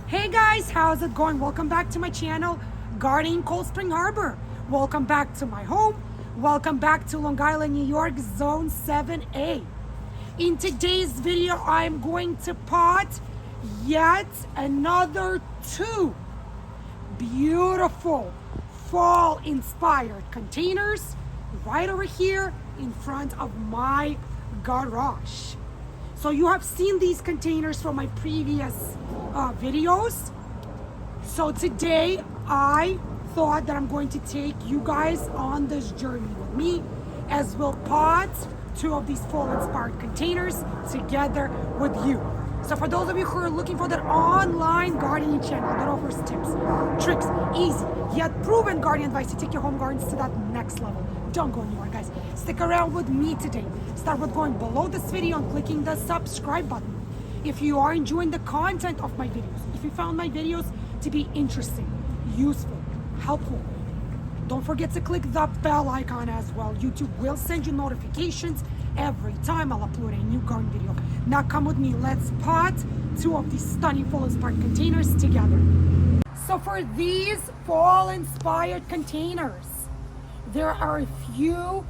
Hey guys, how's it going? Welcome back to my channel, Gardening Cold Spring Harbor. Welcome back to my home. Welcome back to Long Island, New York, Zone 7A. In today's video, I'm going to pot yet another two beautiful fall-inspired containers right over here in front of my garage. So you have seen these containers from my previous videos. So today I thought that I'm going to take you guys on this journey with me as we'll pot two of these fall-inspired containers together with you. So for those of you who are looking for that online gardening channel that offers tips, tricks, easy yet proven gardening advice to take your home gardens to that next level, don't go anywhere, guys. Stick around with me today. Start with going below this video and clicking the subscribe button. If you are enjoying the content of my videos, if you found my videos to be interesting, useful, helpful, don't forget to click the bell icon as well. YouTube will send you notifications every time I'll upload a new garden video. Now come with me, let's pot two of these stunning fall-inspired containers together. So for these fall-inspired containers, there are a few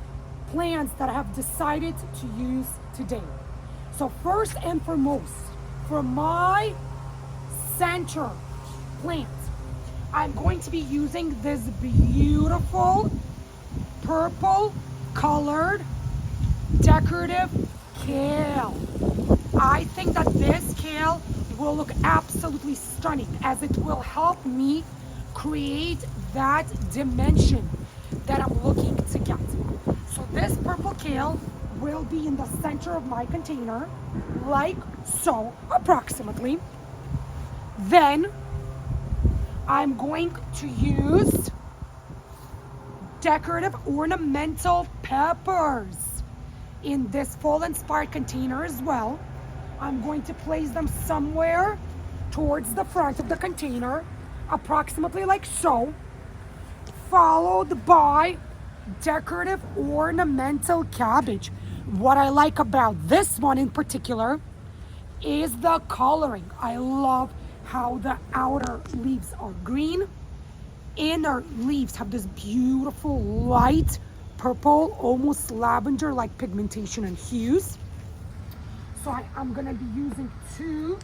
plants that I have decided to use today. So first and foremost, for my center plant, I'm going to be using this beautiful purple colored decorative kale. I think that this kale will look absolutely stunning as it will help me create that dimension that I'm looking to get. So this purple kale will be in the center of my container, like so, approximately. Then I'm going to use decorative ornamental peppers in this fall-inspired container as well. I'm going to place them somewhere towards the front of the container, approximately like so, followed by decorative ornamental cabbage. What I like about this one in particular is the coloring. I love how the outer leaves are green. Inner leaves have this beautiful light purple, almost lavender-like pigmentation and hues. So I'm gonna be using two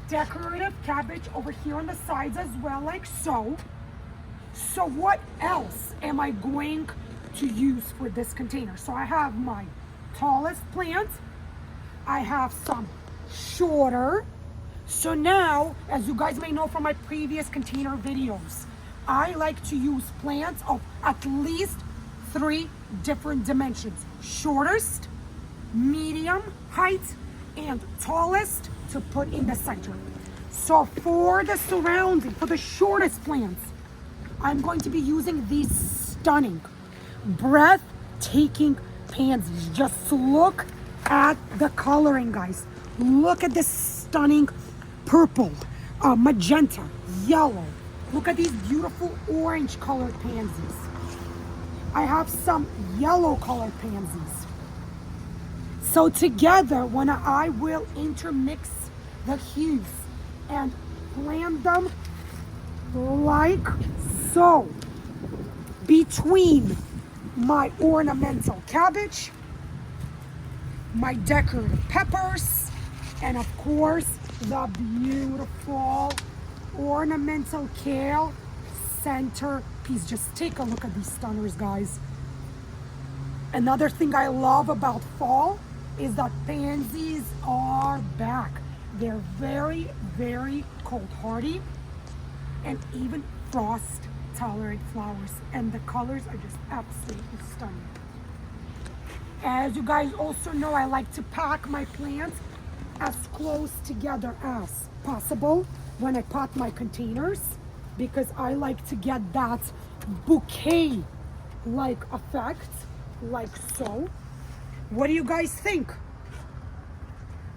decorative cabbage over here on the sides as well, like so. So what else am I going to use for this container? So I have my tallest plant. I have some shorter. So now, as you guys may know from my previous container videos, I like to use plants of at least 3 different dimensions: shortest, medium height, and tallest to put in the center. So for the surrounding, for the shortest plants, I'm going to be using these stunning, breathtaking pansies. Just look at the coloring, guys. Look at this stunning purple, magenta, yellow. Look at these beautiful orange colored pansies. I have some yellow colored pansies. So together, when I will intermix the hues and plant them like so between my ornamental cabbage, my decorative peppers, and of course the beautiful ornamental kale centerpiece. Just take a look at these stunners, guys. Another thing I love about fall is that pansies are back. They're very, very cold hardy and even frost tolerant flowers, and the colors are just absolutely stunning. As you guys also know, I like to pack my plants as close together as possible when I pot my containers, because I like to get that bouquet like effect, like so. What do you guys think?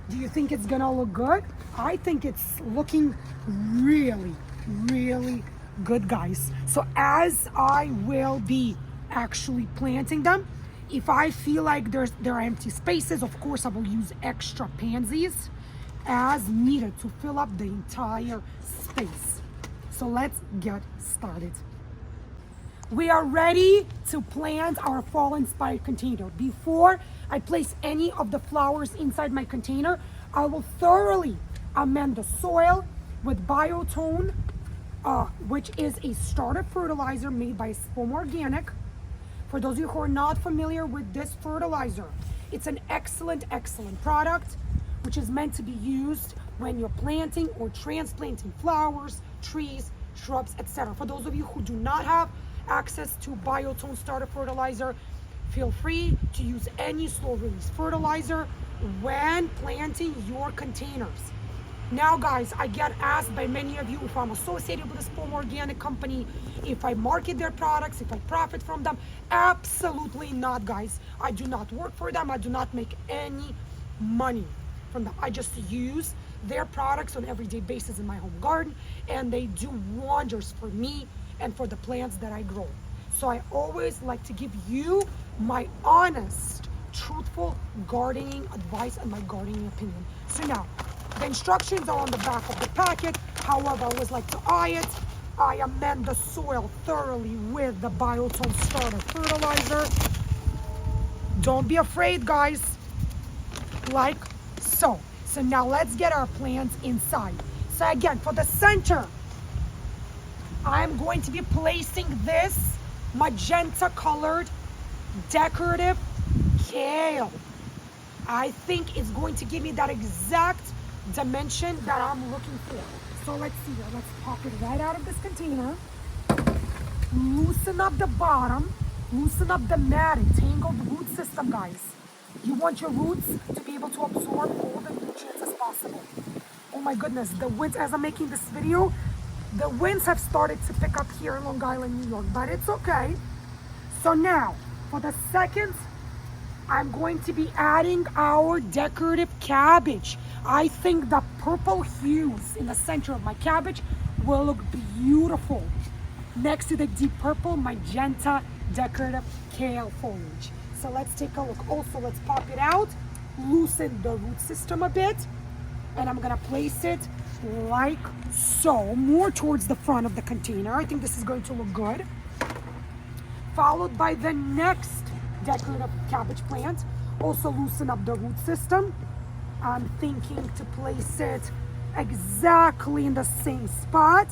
Do you think it's gonna look good? I think it's looking really, really good, guys. So as I will be actually planting them, if I feel like there are empty spaces, of course I will use extra pansies as needed to fill up the entire space. So let's get started. We are ready to plant our fall inspired container. Before I place any of the flowers inside my container, I will thoroughly amend the soil with Biotone, which is a starter fertilizer made by Spoon Organic. For those of you who are not familiar with this fertilizer, it's an excellent product which is meant to be used when you're planting or transplanting flowers, trees, shrubs, etc. For those of you who do not have access to Biotone starter fertilizer, feel free to use any slow release fertilizer when planting your containers. Now guys, I get asked by many of you if I'm associated with a Spoon Organic company, if I market their products, if I profit from them. Absolutely not, guys. I do not work for them. I do not make any money from them. I just use their products on an everyday basis in my home garden, and they do wonders for me and for the plants that I grow. So I always like to give you my honest, truthful gardening advice and my gardening opinion. So now, the instructions are on the back of the packet. However, I always like to eye it. I amend the soil thoroughly with the Biotone starter fertilizer. Don't be afraid, guys. Like so. So now let's get our plants inside. So again, for the center, I'm going to be placing this magenta colored decorative kale. I think it's going to give me that exact dimension that I'm looking for. So let's see here. Let's pop it right out of this container. Loosen up the bottom. Loosen up the matted, tangled root system, guys. You want your roots to be able to absorb all the nutrients as possible. Oh my goodness, the winds, as I'm making this video, the winds have started to pick up here in Long Island, New York, but it's okay. So now, for the second, I'm going to be adding our decorative cabbage. I think the purple hues in the center of my cabbage will look beautiful next to the deep purple magenta decorative kale foliage. So let's take a look. Also, let's pop it out, loosen the root system a bit, and I'm gonna place it like so, more towards the front of the container. I think this is going to look good. Followed by the next decorative cabbage plant. Also loosen up the root system. I'm thinking to place it exactly in the same spot,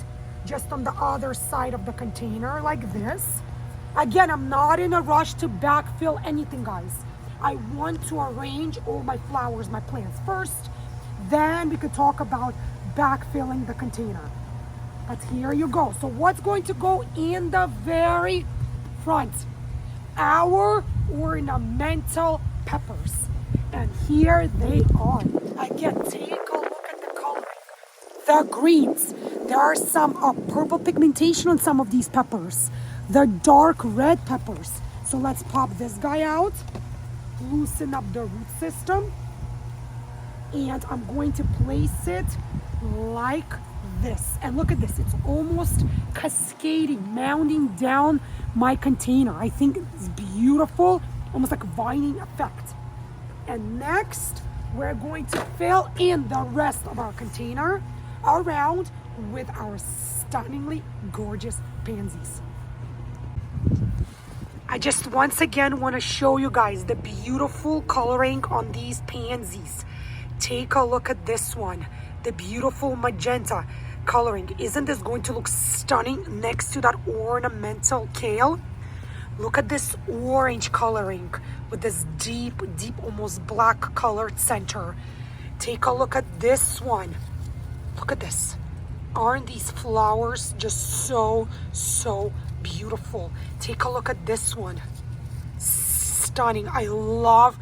just on the other side of the container like this. Again, I'm not in a rush to backfill anything, guys. I want to arrange all my flowers, my plants first. Then we could talk about backfilling the container. But here you go. So what's going to go in the very front? Our ornamental peppers. And here they are. Again, take a look at the coloring. The greens. There are some purple pigmentation on some of these peppers. The dark red peppers. So let's pop this guy out. Loosen up the root system. And I'm going to place it like this. And look at this. It's almost cascading, mounding down my container. I think it's beautiful, almost like a vining effect. And next, we're going to fill in the rest of our container around with our stunningly gorgeous pansies. I just once again want to show you guys the beautiful coloring on these pansies. Take a look at this one, the beautiful magenta coloring. Isn't this going to look stunning next to that ornamental kale? Look at this orange coloring with this deep, almost black colored center. Take a look at this one. Look at this. Aren't these flowers just so beautiful? Take a look at this one. Stunning. I love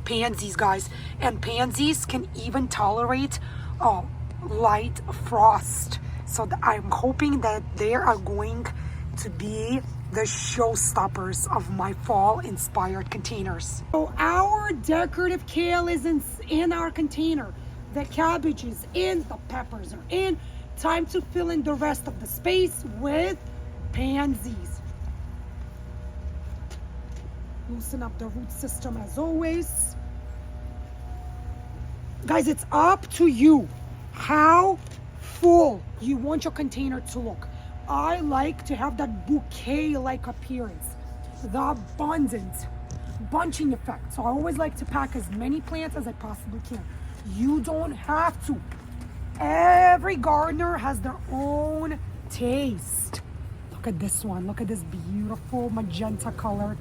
pansies, guys. And pansies can even tolerate light frost. So I'm hoping that they are going to be the showstoppers of my fall inspired containers. So our decorative kale is in our container. The cabbage is in, the peppers are in. Time to fill in the rest of the space with pansies. Loosen up the root system as always. Guys, it's up to you how full you want your container to look. I like to have that bouquet-like appearance, the abundant bunching effect. So I always like to pack as many plants as I possibly can. You don't have to. Every gardener has their own taste. Look at this one. Look at this beautiful magenta colored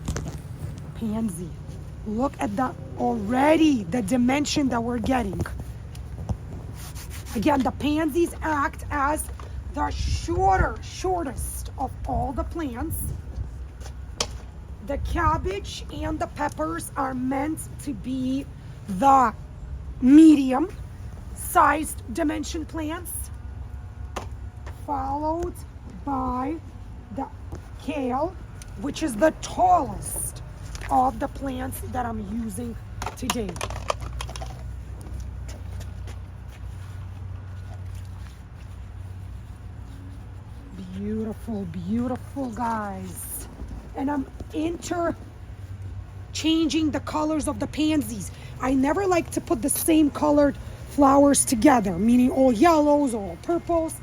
pansy. Look at the dimension that we're getting. Again, the pansies act as the shortest of all the plants. The cabbage and the peppers are meant to be the medium sized dimension plants, followed by the kale, which is the tallest of the plants that I'm using today. Beautiful, beautiful, guys. And I'm interchanging the colors of the pansies. I never like to put the same colored flowers together, meaning all yellows or all purples.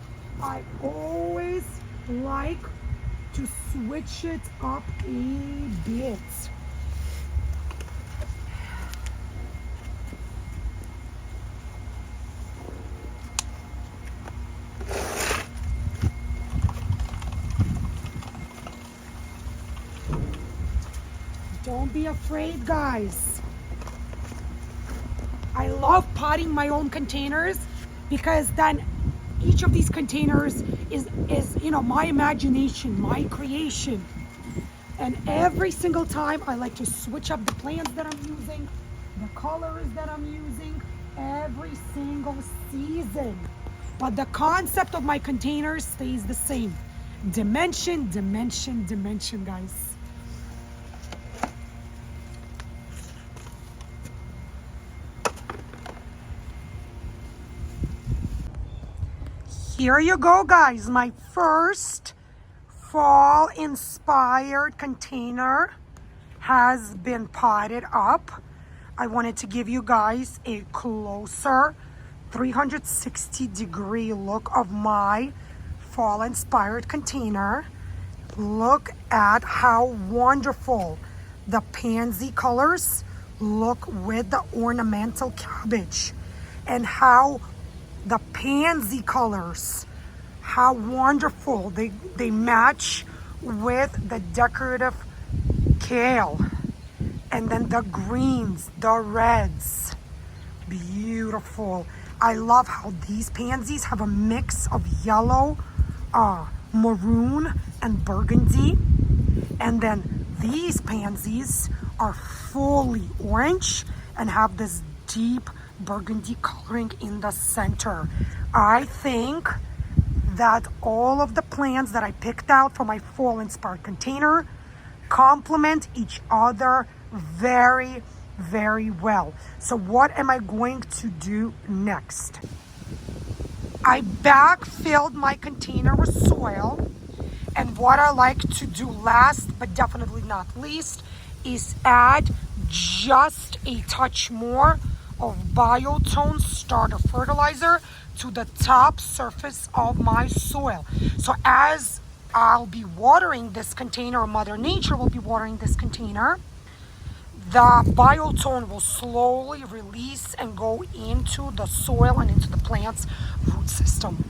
I always like to switch it up a bit. Don't be afraid, guys. I love potting my own containers because then each of these containers is my imagination, my creation. And every single time I like to switch up the plants that I'm using, the colors that I'm using, every single season. But the concept of my containers stays the same. Dimension, dimension, dimension, guys. Here you go, guys. My first fall inspired container has been potted up. I wanted to give you guys a closer 360-degree look of my fall inspired container. Look at how wonderful the pansy colors look with the ornamental cabbage, and how the pansy colors, how wonderful they match with the decorative kale, and then the greens, the reds. Beautiful. I love how these pansies have a mix of yellow, maroon, and burgundy. And then these pansies are fully orange and have this deep burgundy coloring in the center. I think that all of the plants that I picked out for my fall inspired container complement each other very, very well. So what am I going to do next? I backfilled my container with soil, and what I like to do last but definitely not least is add just a touch more of biotone starter fertilizer to the top surface of my soil. So as I'll be watering this container, or Mother Nature will be watering this container, the biotone will slowly release and go into the soil and into the plant's root system.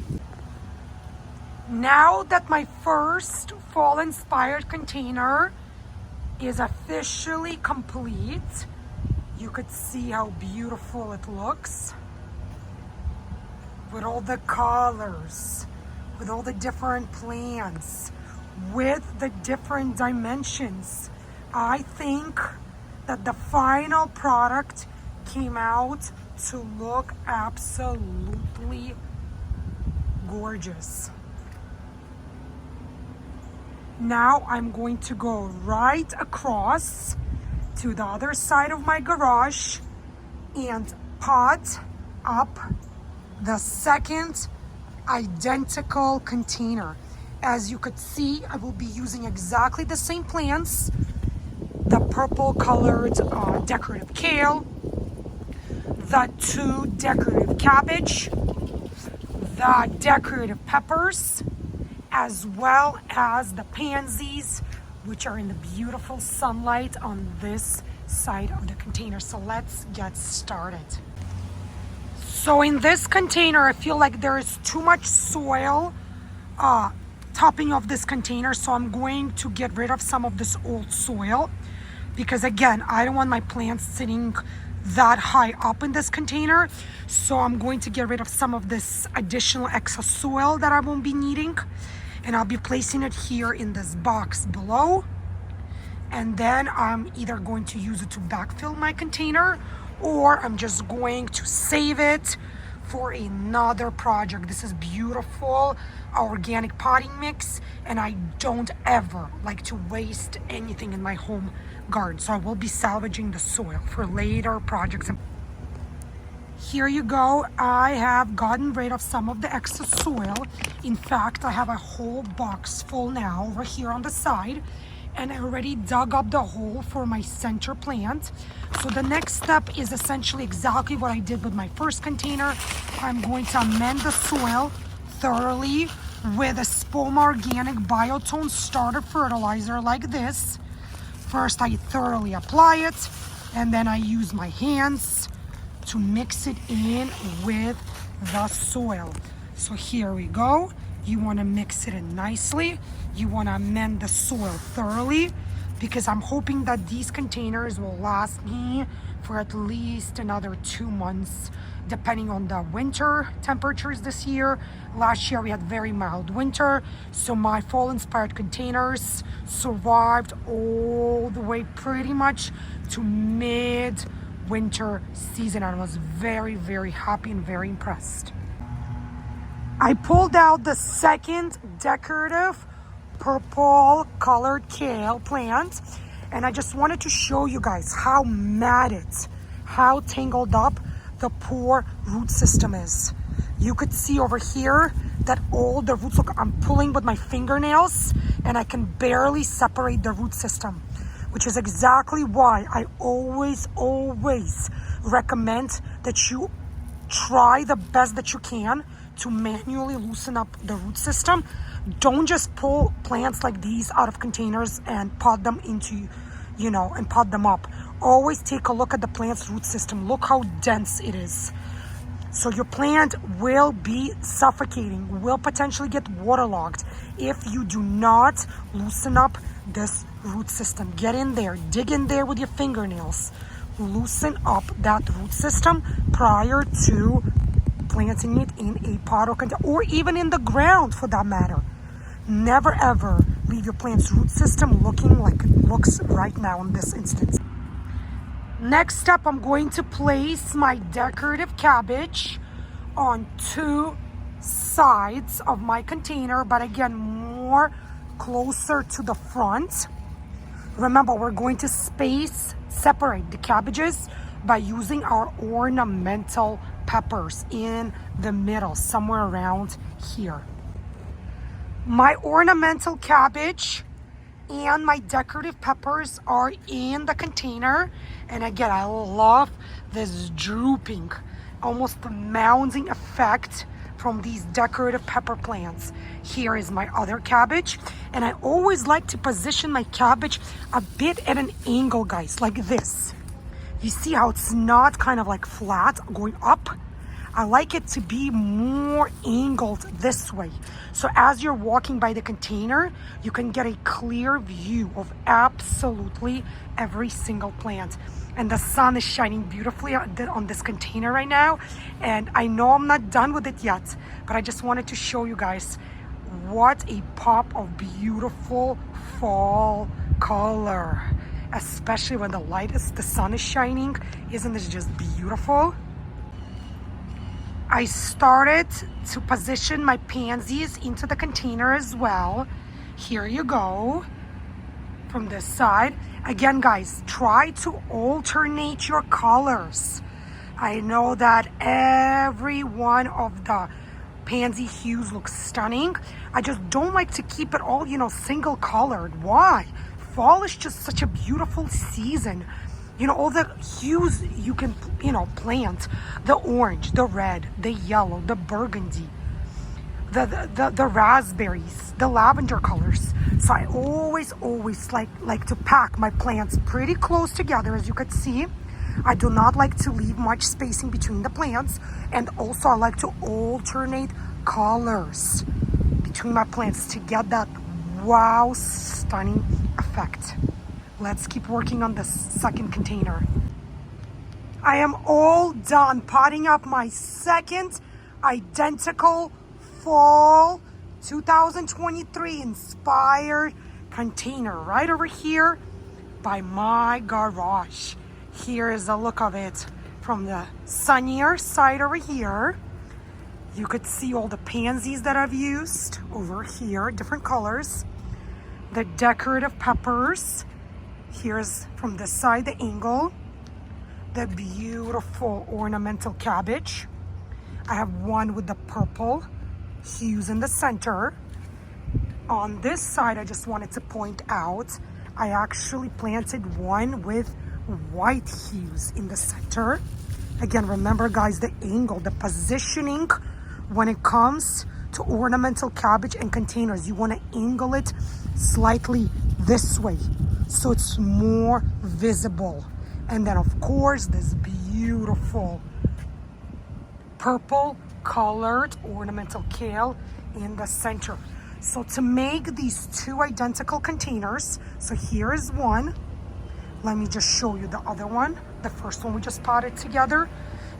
Now that my first fall inspired container is officially complete, you could see how beautiful it looks with all the colors, with all the different plants, with the different dimensions. I think that the final product came out to look absolutely gorgeous. Now I'm going to go right across to the other side of my garage and pot up the second identical container. As you could see, I will be using exactly the same plants, the purple colored decorative kale, the 2 decorative cabbage, the decorative peppers, as well as the pansies, which are in the beautiful sunlight on this side of the container. So let's get started. So in this container, I feel like there is too much soil topping of this container. So I'm going to get rid of some of this old soil because again, I don't want my plants sitting that high up in this container. So I'm going to get rid of some of this additional excess soil that I won't be needing. And I'll be placing it here in this box below. And then I'm either going to use it to backfill my container, or I'm just going to save it for another project. This is beautiful organic potting mix, and I don't ever like to waste anything in my home garden. So I will be salvaging the soil for later projects. Here you go. I have gotten rid of some of the excess soil. In fact, I have a whole box full now over here on the side, and I already dug up the hole for my center plant. So the next step is essentially exactly what I did with my first container. I'm going to amend the soil thoroughly with a Spoma Organic Biotone starter fertilizer like this. First, I thoroughly apply it, and then I use my hands to mix it in with the soil. So here we go. You want to mix it in nicely. You want to amend the soil thoroughly, because I'm hoping that these containers will last me for at least another 2 months, depending on the winter temperatures this year. Last year we had very mild winter, so my fall inspired containers survived all the way pretty much to mid winter season, and I was very, very happy and very impressed. I pulled out the second decorative purple colored kale plant, and I just wanted to show you guys how matted, how tangled up the poor root system is. You could see over here that all the roots, look, I'm pulling with my fingernails and I can barely separate the root system, which is exactly why I always recommend that you try the best that you can to manually loosen up the root system. Don't just pull plants like these out of containers and pot them into, and pot them up. Always take a look at the plant's root system. Look how dense it is. So your plant will be suffocating, will potentially get waterlogged if you do not loosen up this root system. Get in there, dig in there with your fingernails. Loosen up that root system prior to planting it in a pot or container, or even in the ground for that matter. Never ever leave your plant's root system looking like it looks right now in this instance. Next up, I'm going to place my decorative cabbage on 2 sides of my container, but again, more closer to the front. Remember, we're going to separate the cabbages by using our ornamental peppers in the middle, somewhere around here. My ornamental cabbage and my decorative peppers are in the container, and again, I love this drooping, almost mounding effect from these decorative pepper plants. Here is my other cabbage, and I always like to position my cabbage a bit at an angle, guys, like this. You see how it's not kind of like flat going up? I like it to be more angled this way. So as you're walking by the container, you can get a clear view of absolutely every single plant. And the sun is shining beautifully on this container right now. And I know I'm not done with it yet, but I just wanted to show you guys what a pop of beautiful fall color. Especially when the sun is shining. Isn't this just beautiful? I started to position my pansies into the container as well. Here you go, from this side. Again, guys, try to alternate your colors. I know that every one of the pansy hues looks stunning. I just don't like to keep it all, single colored. Why? Fall is just such a beautiful season. You know, all the hues you can, you know, plant. The orange, the red, the yellow, the burgundy, the raspberries, the lavender colors. So I always like to pack my plants pretty close together, as you could see. I do not like to leave much spacing between the plants, and also I like to alternate colors between my plants to get that wow, stunning effect. Let's keep working on the second container. I am all done potting up my second identical fall 2023 inspired container right over here by my garage. Here is a look of it from the sunnier side over here. You could see all the pansies that I've used over here, different colors. The decorative peppers. Here's from this side, the angle. The beautiful ornamental cabbage. I have one with the purple hues in the center. On this side, I just wanted to point out, I actually planted one with white hues in the center. Again, remember guys, the angle, the positioning when it comes to ornamental cabbage and containers, you want to angle it slightly this way so it's more visible. And then of course this beautiful purple colored ornamental kale in the center. So to make these two identical containers, so here is one. Let me just show you the other one. The first one we just potted together.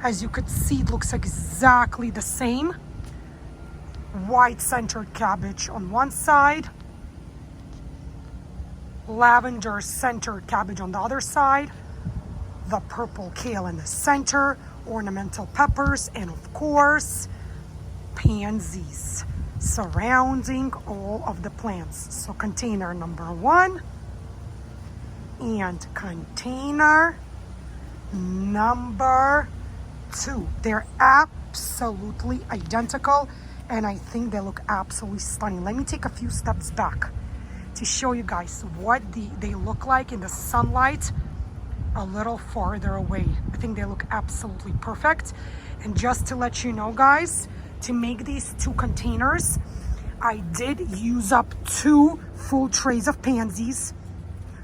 As you could see, it looks exactly the same. White centered cabbage on one side. Lavender centered cabbage on the other side. The purple kale in the center. Ornamental peppers, and of course, pansies surrounding all of the plants. So container number one and container number two. They're absolutely identical, and I think they look absolutely stunning. Let me take a few steps back to show you guys what they look like in the sunlight a little farther away. I think they look absolutely perfect. And just to let you know guys, to make these two containers, I did use up 2 full trays of pansies.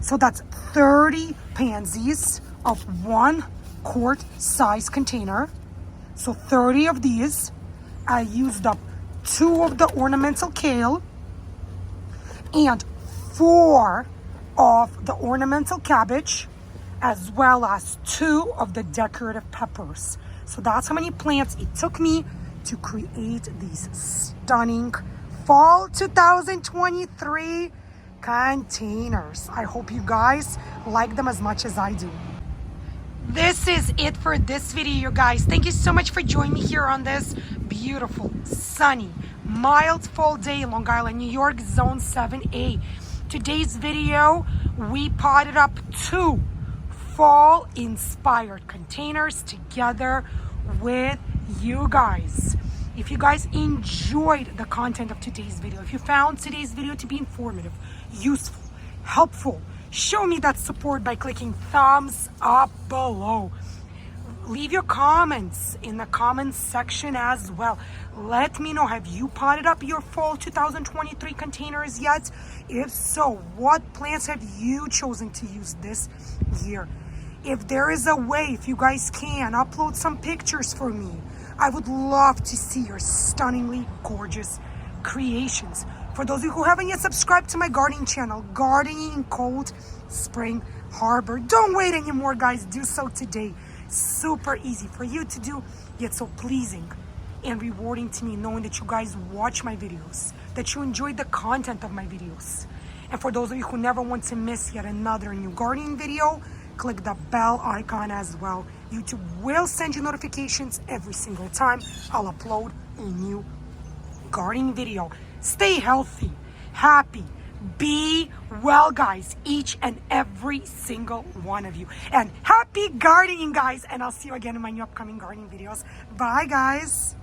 So that's 30 pansies of 1 quart size container. So 30 of these. I used up 2 of the ornamental kale and 4 of the ornamental cabbage, as well as 2 of the decorative peppers. So that's how many plants it took me to create these stunning fall 2023 containers. I hope you guys like them as much as I do. This is it for this video, you guys. Thank you so much for joining me here on this beautiful, sunny, mild fall day in Long Island, New York, Zone 7A. Today's video, we potted up 2 fall-inspired containers together with you guys. If you guys enjoyed the content of today's video, if you found today's video to be informative, useful, helpful, show me that support by clicking thumbs up below. Leave your comments in the comments section as well. Let me know, have you potted up your fall 2023 containers yet? If so, what plants have you chosen to use this year? If there is a way, if you guys can, upload some pictures for me. I would love to see your stunningly gorgeous creations. For those of you who haven't yet subscribed to my gardening channel, Gardening in Cold Spring Harbor, don't wait anymore, guys. Do so today. Super easy for you to do, yet so pleasing and rewarding to me, knowing that you guys watch my videos, that you enjoyed the content of my videos. And for those of you who never want to miss yet another new gardening video, click the bell icon as well. YouTube will send you notifications every single time I'll upload a new gardening video. Stay healthy, happy, be well, guys, each and every single one of you. And happy gardening, guys, and I'll see you again in my new upcoming gardening videos. Bye, guys.